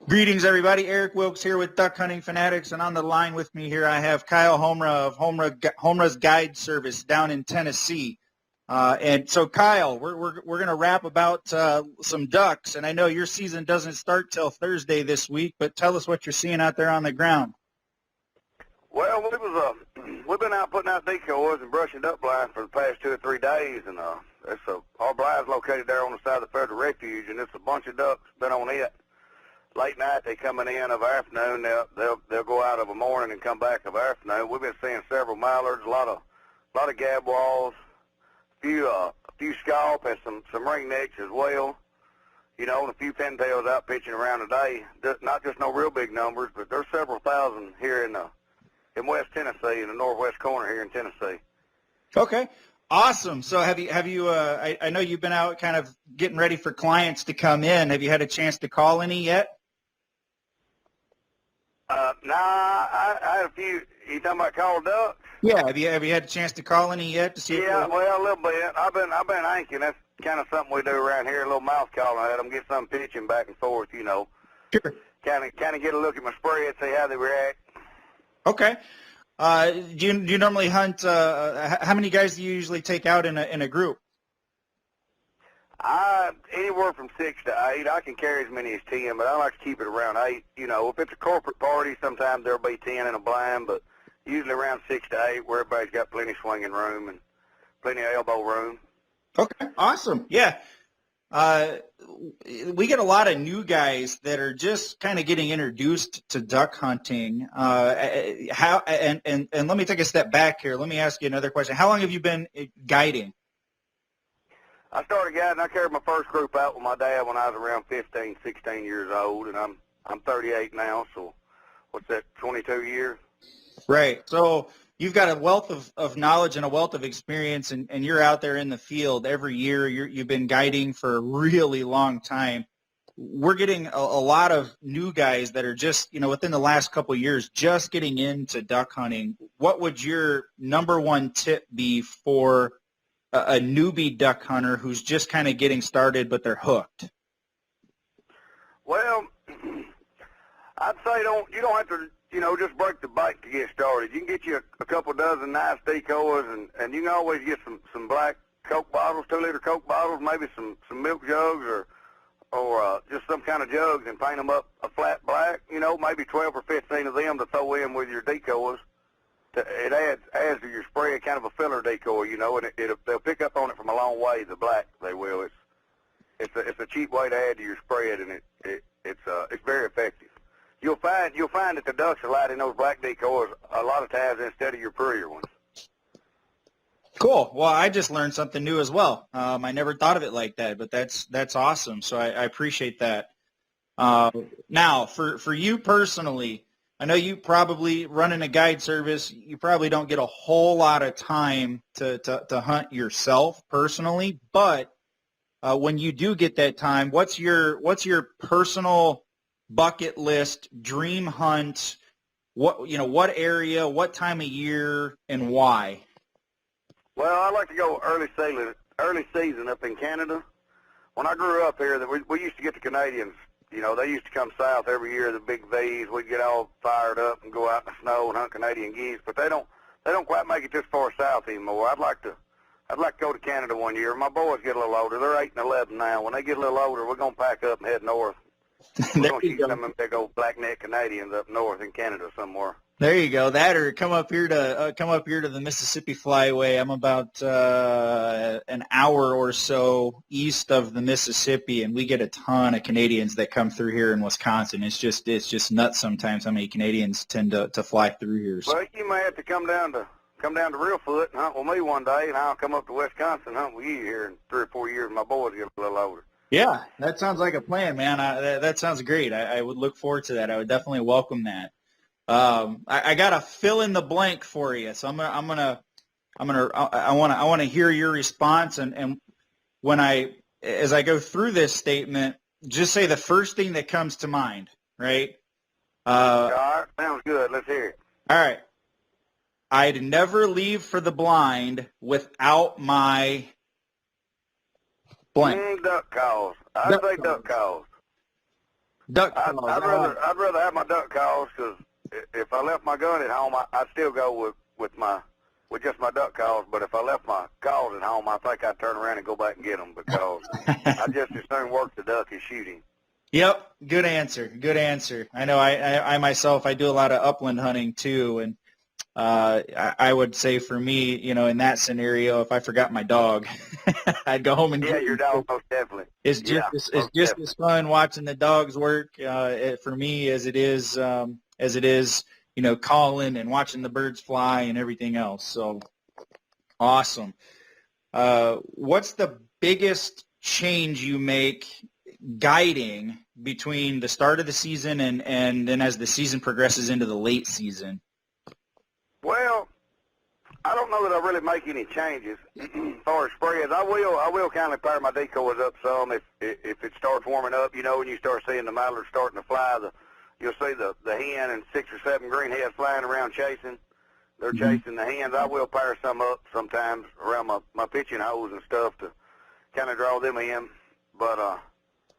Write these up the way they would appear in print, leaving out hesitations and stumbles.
Greetings, everybody. Eric Wilkes here with Duck Hunting Fanatics, and on the line with me here I have Kyle Homra of Homra's Guide Service down in Tennessee. And so, Kyle, we're going to rap about some ducks, and I know your season doesn't start till Thursday this week, but tell us what you're seeing out there on the ground. Well, we've been out putting out decoys and brushing duck blinds for the past 2 or 3 days, and our blind's located there on the side of the Federal Refuge, and it's a bunch of ducks been on it. Late night they coming in of afternoon. They'll go out of a morning and come back of afternoon. We've been seeing several mallards, a lot of gabwalls, a few scaup, and some ringnecks as well. You know, and a few pintails out pitching around today. Not just no real big numbers, but there's several thousand here in West Tennessee, in the northwest corner here in Tennessee. Okay, awesome. So have you? I know you've been out kind of getting ready for clients to come in. Have you had a chance to call any yet? I had a few. You talking about call ducks? Yeah. Have you had a chance to call any yet to see? Yeah, well, a little bit. I've been anchoring. That's kind of something we do around here. A little mouth calling at them, get some pitching back and forth. You know. Sure. Kind of get a look at my spread, see how they react. Okay. Do you normally hunt? How many guys do you usually take out in a group? Anywhere from 6 to 8. I can carry as many as 10, but I like to keep it around 8. You know, if it's a corporate party, sometimes there'll be 10 in a blind, but usually around 6 to 8, where everybody's got plenty of swinging room and plenty of elbow room. Okay, awesome. Yeah. We get a lot of new guys that are just kind of getting introduced to duck hunting. And let me take a step back here. Let me ask you another question. How long have you been guiding? I started guiding. I carried my first group out with my dad when I was around 15, 16 years old, and I'm 38 now. So what's that? 22 years. Right. So you've got a wealth of knowledge and a wealth of experience, and you're out there in the field every year. You've been guiding for a really long time. We're getting a lot of new guys that are just, within the last couple of years, just getting into duck hunting. What would your number one tip be for a newbie duck hunter who's just kind of getting started, but they're hooked? Well, I'd say you don't have to, just break the bait to get started. You can get you a couple dozen nice decoys, and you can always get some black Coke bottles, 2-liter Coke bottles, maybe some milk jugs or just some kind of jugs, and paint them up a flat black, maybe 12 or 15 of them to throw in with your decoys. It adds to your spread, kind of a filler decoy, and they'll pick up on it from a long way. The black, they will. It's a cheap way to add to your spread, and it's very effective. You'll find that the ducks are lighting those black decoys a lot of times instead of your prettier ones. Cool. Well, I just learned something new as well. I never thought of it like that, but that's awesome. So I appreciate that. Now, for you personally, I know you probably running a guide service. You probably don't get a whole lot of time to hunt yourself personally, but when you do get that time, what's your personal bucket list dream hunt? What area, what time of year, and why? Well, I like to go early season up in Canada. When I grew up here, we used to get the Canadians. They used to come south every year, the big V's. We'd get all fired up and go out in the snow and hunt Canadian geese, but they don't quite make it this far south anymore. I'd like to go to Canada one year. My boys get a little older. They're 8 and 11 now. When they get a little older, we're gonna pack up and head north. We're gonna shoot some of them big old black-necked Canadians up north in Canada somewhere. There you go. That or come up here to the Mississippi Flyway. I'm about an hour or so east of the Mississippi, and we get a ton of Canadians that come through here in Wisconsin. It's just nuts sometimes how many Canadians tend to fly through here. So. Well, you may have to come down to Reelfoot and hunt with me one day, and I'll come up to Wisconsin and hunt with you here in 3 or 4 years. My boys get a little older. Yeah, that sounds like a plan, man. That sounds great. I would look forward to that. I would definitely welcome that. I got a fill in the blank for you, so I want to hear your response, and as I go through this statement, just say the first thing that comes to mind, right? All right, sounds good. Let's hear it. All right. I'd never leave for the blind without my blank. Duck calls. I'd say duck calls. Duck I'd, calls. I'd rather I'd rather have my duck calls because if I left my gun at home, I'd still go with just my duck calls. But if I left my calls at home, I think I'd turn around and go back and get them because I just as soon work the duck as shoot him. Yep, good answer. Good answer. I know I myself, I do a lot of upland hunting too, and I would say for me, in that scenario, if I forgot my dog, I'd go home and Yeah, get your him. dog most definitely. It's just Yeah, it's most just definitely. as fun watching the dogs work for me as it is calling and watching the birds fly and everything else. So awesome. What's the biggest change you make guiding between the start of the season and then as the season progresses into the late season? Well, I don't know that I really make any changes as far as spreads. I will kind of pair my decoys up some if it starts warming up, and you start seeing the mallards starting to fly. You'll see the hen and 6 or 7 greenheads flying around chasing. They're chasing the hens. I will pair some up sometimes around my pitching holes and stuff to kind of draw them in. But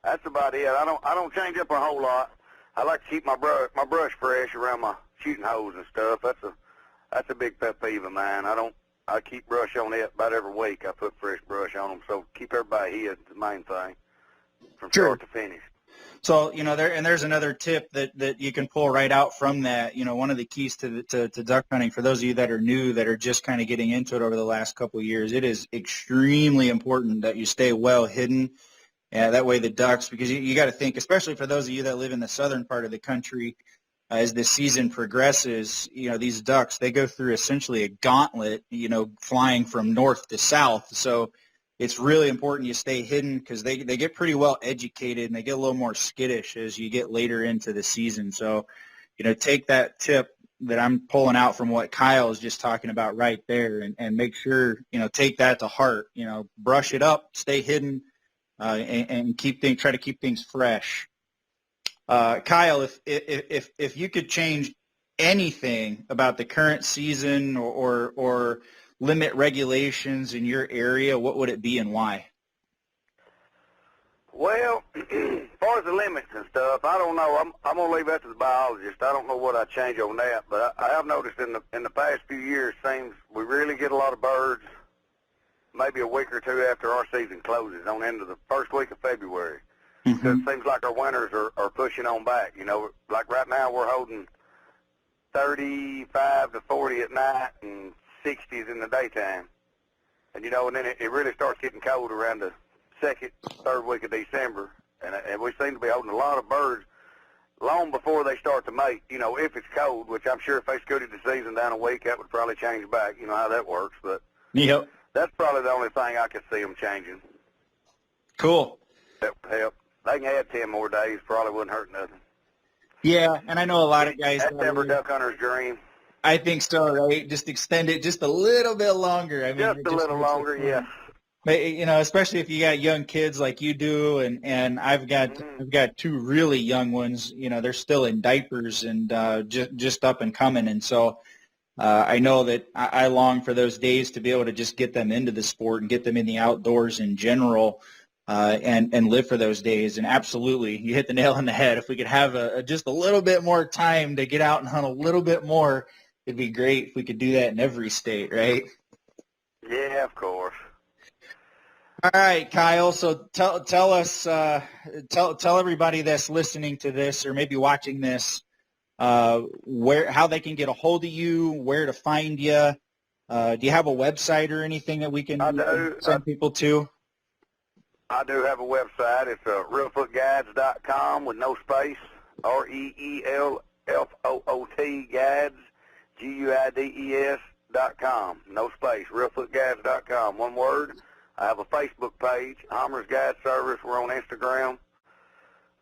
that's about it. I don't change up a whole lot. I like to keep my brush fresh around my shooting holes and stuff. That's a big pet peeve of mine. I keep brush on it about every week. I put fresh brush on them. So keep everybody hid, the main thing, from start to finish. So, there's another tip that you can pull right out from that. One of the keys to duck hunting, for those of you that are new, that are just kind of getting into it over the last couple of years, it is extremely important that you stay well hidden. Yeah, that way the ducks, because you got to think, especially for those of you that live in the southern part of the country, as the season progresses, these ducks, they go through essentially a gauntlet, flying from north to south. So it's really important you stay hidden because they get pretty well educated and they get a little more skittish as you get later into the season. So, take that tip that I'm pulling out from what Kyle is just talking about right there and make sure, take that to heart, brush it up, stay hidden, and try to keep things fresh. Kyle, if you could change anything about the current season or limit regulations in your area, what would it be and why? Well, as far as the limits and stuff, I don't know. I'm gonna leave that to the biologist. I don't know what I'd change on that, but I have noticed in the past few years, seems we really get a lot of birds maybe a week or two after our season closes, on into the first week of February. Because it seems like our winters are pushing on back. Like right now we're holding 35 to 40 at night and 60s in the daytime. And, and then it really starts getting cold around the second, third week of December. And we seem to be holding a lot of birds long before they start to mate, if it's cold, which I'm sure if they scooted the season down a week, that would probably change back. You know how that works. But yep. That's probably the only thing I could see them changing. Cool. That would help. They can add 10 more days, probably wouldn't hurt nothing. Yeah, and I know a lot of guys. That's every duck hunter's dream. I think so, right? Just extend it just a little bit longer. I mean, just a little longer, yeah. But, especially if you got young kids like you do, and I've got 2 really young ones. They're still in diapers and just up and coming, and so I know that I long for those days to be able to just get them into the sport and get them in the outdoors in general. And live for those days. And absolutely, you hit the nail on the head. If we could have just a little bit more time to get out and hunt a little bit more, it'd be great if we could do that in every state, right? Yeah, of course. All right, Kyle. So tell us, tell everybody that's listening to this or maybe watching this, how they can get a hold of you, where to find you. Do you have a website or anything that we can send people to? I do have a website. It's reelfootguides.com with no space, REELFOOT guides, GUIDES.com, no space, reelfootguides.com, one word. I have a Facebook page, Homer's Guide Service. We're on Instagram.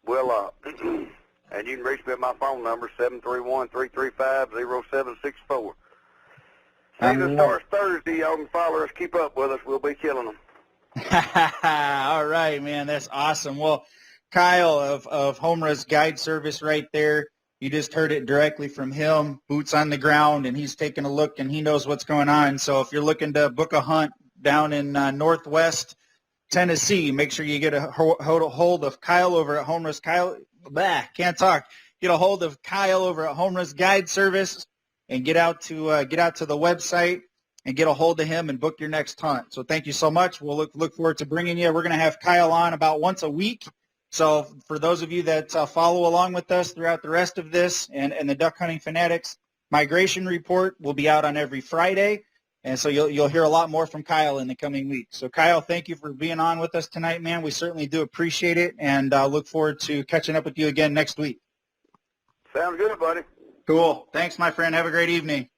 And you can reach me at my phone number, 731-335-0764. Season starts Thursday. Y'all can follow us. Keep up with us. We'll be killing them. All right, man. That's awesome. Well, Kyle of Homer's Guide Service right there, you just heard it directly from him, boots on the ground, and he's taking a look, and he knows what's going on. So if you're looking to book a hunt down in northwest Tennessee, make sure you get a hold of Kyle over at Homer's. Kyle, can't talk. Get a hold of Kyle over at Home Risk Guide Service and get out to the website and get a hold of him and book your next hunt. So thank you so much. We'll look forward to bringing you. We're going to have Kyle on about once a week. So for those of you that follow along with us throughout the rest of this and the Duck Hunting Fanatics Migration Report will be out on every Friday. And so you'll hear a lot more from Kyle in the coming weeks. So Kyle, thank you for being on with us tonight, man. We certainly do appreciate it, and look forward to catching up with you again next week. Sounds good, buddy. Cool. Thanks, my friend. Have a great evening.